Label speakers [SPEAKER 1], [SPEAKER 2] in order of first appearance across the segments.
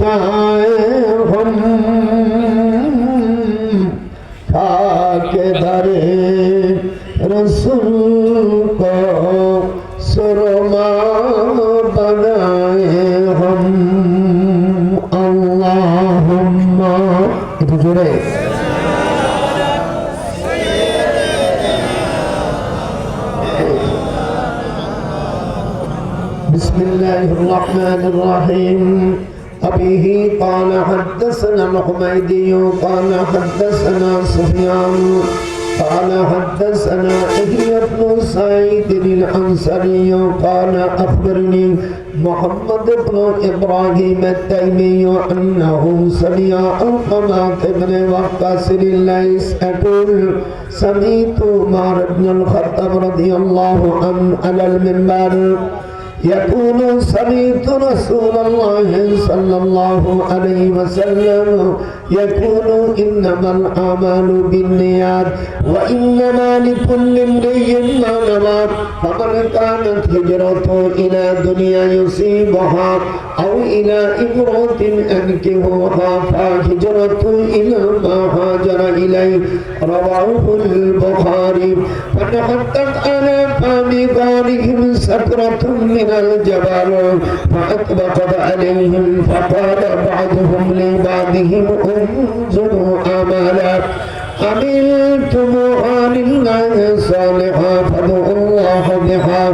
[SPEAKER 1] जाए हम खाके दरे रसूल को सुरमा बनाए हम अल्लाहुम्मा itu jure Bismillahirrahmanirrahim Abihi qala haddathana al-Humaydi qala haddathana Sufyan قال حدثنا يحيى بن سعيد الأنصاري قال أخبرني محمد بن إبراهيم التيمي أنه سمع علقمة بن وقاص الليث يقول سمعت عمر بن الخطاب رضي الله عنه على المنبر يقول سمعت رسول الله صلى الله عليه وسلم يقول إنما الأعمال بالنيات وإنما لكل امرئ ما نوى فمن كانت هجرته إلى دنيا يصيبها أو إلى امرأة ينكحها فهجرته إلى ما هاجر إليه رواه البخاري فنحطت على فم غارهم سكرة من الجبل فأطبقت عليهم فقال بعضهم لبعضهم انظروا أعمالا عملتموها لله صالحا فادعوا الله بها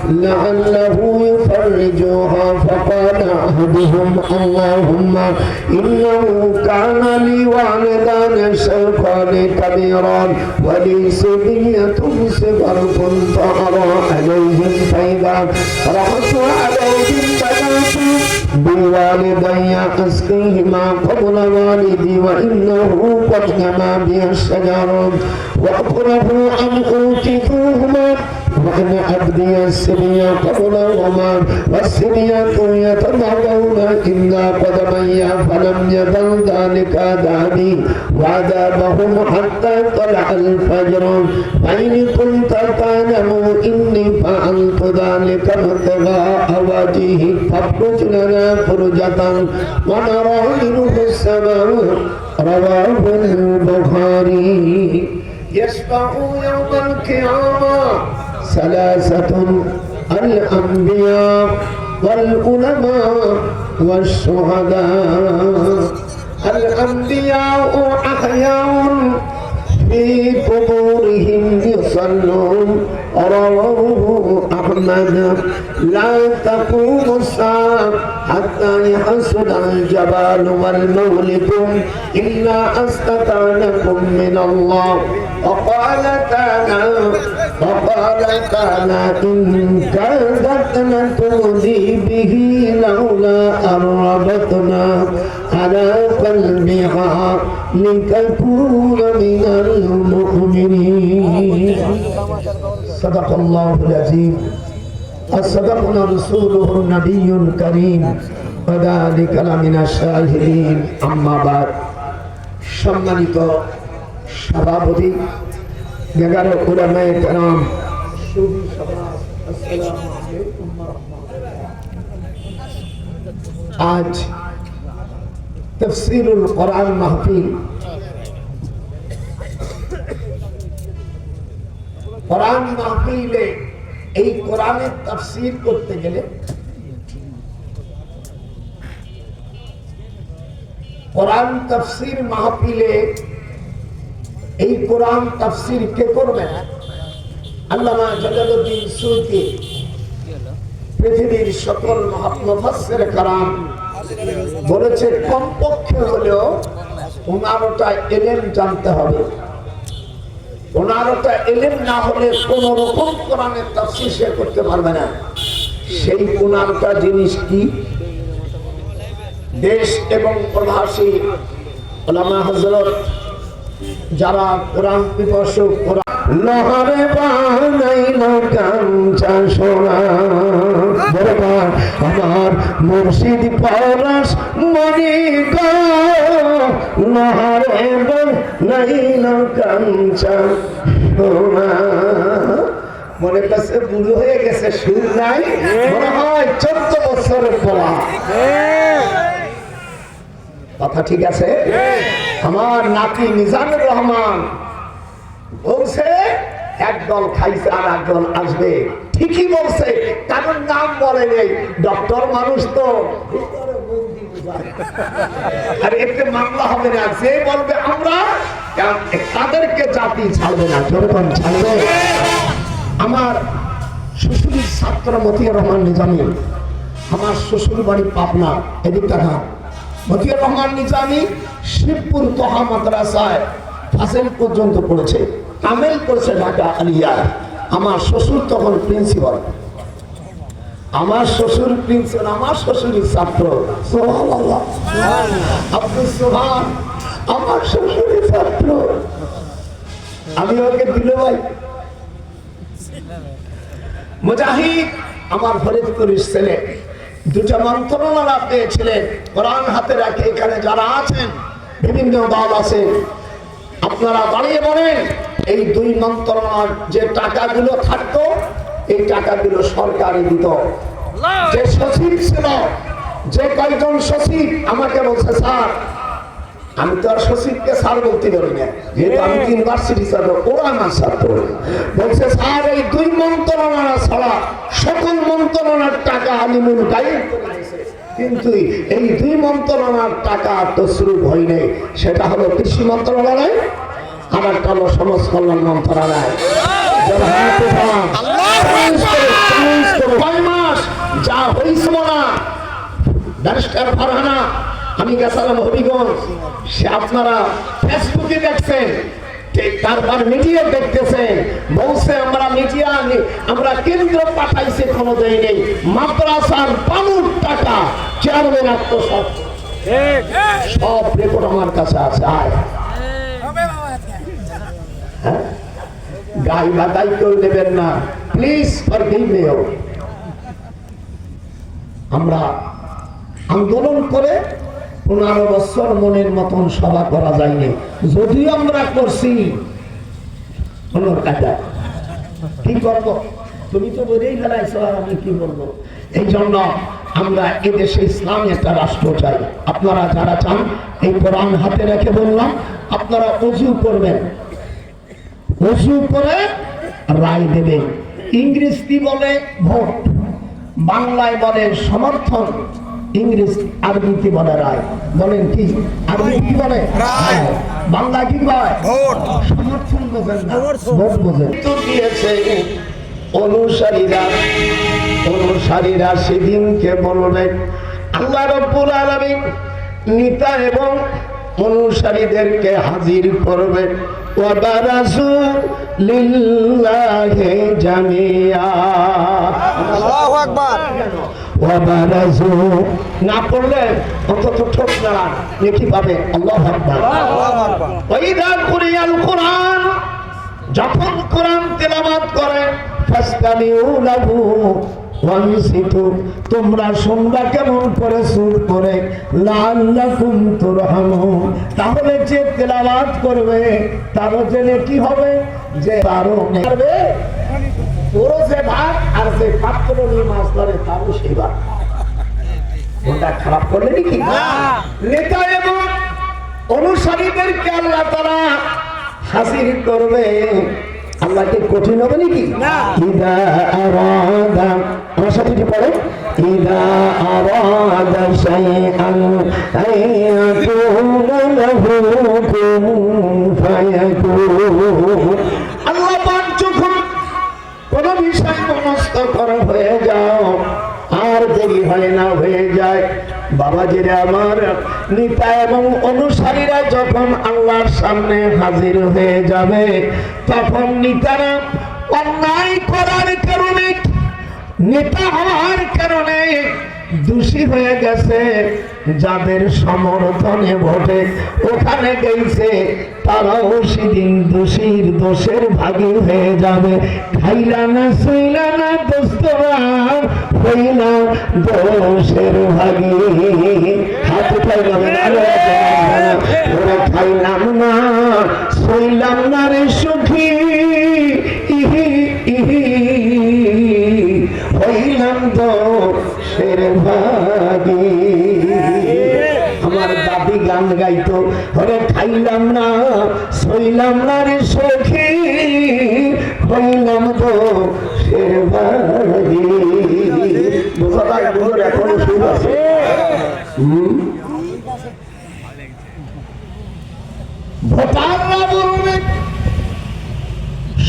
[SPEAKER 1] لعله يفرجوها فقال أحدهم اللهم إنه كان لي والدان شيخان كبيران ولي صبية صغر كنت أرى عليهم فإذا رحت عليهم بدأت بوالدي أسقيهما قبل والدي وإنه قد نما بي الشجر وأقرب أن أوتيتهما وأن أبدي السبي قبلهما والسبية يتضرعون إلا قدمي فلم يزل ذلك عذابي وعذابهم حتى طلع الفجر فإن كنت تعلم إني فعلت ذلك ابتغاء وجهك فافرج لنا فرجة ونرى منه السماء رواه البخاري يشفع يوم القيامة ثلاثة الأنبياء والعلماء والشهداء الأنبياء أحياء في قبورهم يصلون رواه أحمد لا تقوم الساعة حتى يحصد الجبال والمولد إلا أستطعنكم من الله وقال تعالى إن كادت لتؤذي به لولا أن ربطنا على قلبها لتكون من المؤمنين صدق الله العظيم وصدقنا رسوله النبي الكريم وذلك لمن الشاهدين أما بعد সম্মানিত সভাপতি বেগার উলামায়ে কেরাম সুফি সমাজ আসসালামু আলাইকুম ওয়া রাহমাতুল্লাহ আজ তাফসীরুল কোরআন মাহফিল কোরআন মাহফিলে এই কোরআনের তাফসীর করতে গেলে কোরআন তাফসীর মাহফিলে এই কোরআন তাফসীর কে করবেন আল্লামা জালালউদ্দিন সুয়ুতী পৃথিবীর সকল মুফাসসির کرام বলেছে কমপক্ষে হলেও 15টা ইলম জানতে হবে 15টা ইলম না হলে কোন রকম কোরআনের তাফসীর সে করতে পারবে না সেই 15টা জিনিস কি দেশ এবং প্রবাসী উলামা হযরত যারা কোরআন পিপাসু লোহারে বানাইলো কাঞ্চা সোনা দরবার আমার মুর্শিদ পরশ মনি গো লোহারে বানাইলো কাঞ্চা সোনা মনে কাছে বুড়ো হয়ে গেছে সুর নাই মনে হয় 14 বছরের পড়া কথা ঠিক আছে? আমার নাতি মিজানুর রহমান বলছে একদল খাইছে আর একদল আসবে। ঠিকই বলছে, কারণ নাম বলে নেই। ডক্টর মানুষ তো আর এতে মামলা হবে না। যে বলবে আমরা, তাদেরকে জাতি ছাড়বে না। যখন ছাড়বে, আমার শ্বশুরের ছাত্র মতিয়ার রহমান নিজামী, আমার শ্বশুর বাড়ি পাবনা, এদিক টাকা। মতিয়ার রহমান নিজামী শিবপুর তোহা মাদ্রাসায় ফাজিল পর্যন্ত পড়েছে, কামেল করেছে ঢাকা আলিয়া। আমার শ্বশুর তখন প্রিন্সিপাল, আমার শ্বশুর প্রিন্সিপাল, আমার শ্বশুরের ছাত্র। সুবহানাল্লাহ, আব্দুল সুবহান আমার শ্বশুরের ছাত্র। আমি ওকে দিল ভাই মুজাহিদ, আমার ফরিদপুরের ছেলে। দুটা মন্ত্রণালয় পেয়েছিলেন, কোরআন হাতে রাখে। এখানে যারা আছেন, বিভিন্ন দল আছে, আপনারা দাঁড়িয়ে বলেন, এই দুই মন্ত্রণালয়ের যে টাকাগুলো থাকতো, এই টাকাগুলো সরকারই দিত। যে সচিব ছিল, যে কয়েকজন সচিব আমাকে বলছে, স্যার, আমি তো আর সচিবকে স্যার বলতে পারি না, যেহেতু আমি ইউনিভার্সিটি ছাত্র, ওরা আমার ছাত্র। বলছে, স্যার, এই দুই মন্ত্রণালয় ছাড়া সকল মন্ত্রণালয়ের টাকা আলিমুল গায়েব করে দিয়েছে, কিন্তু এই দুই মন্ত্রণালয়ের টাকা তসরুপ হয় নাই। সেটা হলো কৃষি মন্ত্রণালয়, আর একটা হলো সমাজ কল্যাণ মন্ত্রণালয়। কয় মাস যা হয়েছিল না, ব্যারিস্টার ফারহানা, আমি গেছিলাম হবিগঞ্জ, সে আপনারা ফেসবুকে দেখছেন, তারপর মিডিয়া দেখতেছেন, বলছে আমরা মিডিয়া, আমরা কেন্দ্র পাঠাইছে, কোনো দেয় নেই। মাদ্রাসার বানুর টাকা চেয়ারম্যান আত্মসাৎ, সব রেকর্ড আমার কাছে আছে। গাই বাদাই কেউ দেবেন না, প্লিজ ফরগিভ মি। আমরা আন্দোলন করে 15 বছর মনের মতন সভা করা যায়নি, যদিও আমরা করছি। কি করবো, তুমি তো বলেই বেড়াইছো, আর আমি কি বলবো? এই জন্য আমরা এদেশে ইসলামী একটা রাষ্ট্র চাই। আপনারা যারা চান, এই কোরআন হাতে রেখে বললাম, আপনারা ওযু করবেন, ওযু করে রায় দেবেন। ইংরেজ কি বলে? ভোট। বাংলায় বলে সমর্থন, ইংরেজ আরবিতে বলে রায়। বলেন কি? আরবি কি বলে? রায়। বাংলা কি বলে? ভোট। সমর্থন বোঝেন না, ভোট বোঝেন। তো দিয়েছে অনুসারীরা সেদিনকে বলবেন, আল্লাহ রাব্বুল আলামিন নেতা এবং অনুসারীদেরকে হাজির করবেন। ওয়াবারাজু লিল্লাহি জামিয়া, আল্লাহু আকবার। ওয়াবারাজু না পড়লে অন্তত ঠোঁট নাড়ান, নেকি পাবে। আল্লাহু আকবার, আল্লাহু আকবার। ওয়াইদা কুরিয়াল কুরআন, যখন কোরআন তেলাওয়াত করে, ফাসতামিউ লাহু ওয়ানসিতু, তোমরা শুনবা কেমন করে, চুপ করে। লাআল্লাকুম তুরহামুন, তাহলে যে তেলাওয়াত করবে তারও জেনে কি হবে, যে তারও করবে, ওরও যে ভাগ, আর যে পাত্র নিয়ে মাছ ধরে তারও সেই ভাগ। ওটা খারাপ করলে নাকি? নেতা এবং অনুসারীদেরকে আল্লাহ তাআলা হাজির করবে। আল্লাহকে কঠিন হবে নাকি? ইদা আরাদা, আমার সাথে কি পড়ে? ইদা আরাদা শাইআন আয়াকুনা লাহু কুন ফায়াকুন। আল্লাহ পাক যখন কোন বিষয় মনস্থ করা হয়ে যাও, আর দেরি হয় না, হয়ে যায়। বাবাজিরা আমার, নেতা এবং অনুসারীরা যখন আল্লাহর সামনে হাজির হয়ে যাবে, তখন নেতারা অন্যায় করার কারণে, নেতা হওয়ার কারণে দোষী হয়ে গেছে, যাদের সমর্থনে ভোটে ওখানে গেছে, তারাও সেদিন দোষীর দোষের ভাগী হয়ে যাবে। খাইলা না শুইলা না দোস্তরা, হইলা দোষের ভাগী। হাত খাইলাম না, শুইলাম না রে সুখী, ইহি ইহি হইলাম দোষের ভাগী। আমার দাদি গান গান গাইতো, ওরে খাইলাম না সইলাম না রে সখী, হইলাম তো শেরবাজি। বোঝা যায় এখনো সুর আছে। ভোটাররা বলবে,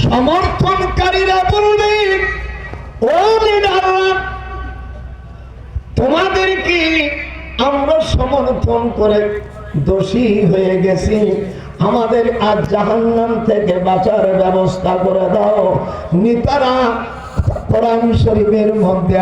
[SPEAKER 1] সমর্থনকারীরা বলবে, ও লিডাররা তোমাদেরকে আমরা সমর্থন করে দোষী হয়ে গেছি, আমাদের আজ জাহান্নাম থেকে বাঁচার ব্যবস্থা করে দাও। নেতারা কোরআন শরীফের মধ্যে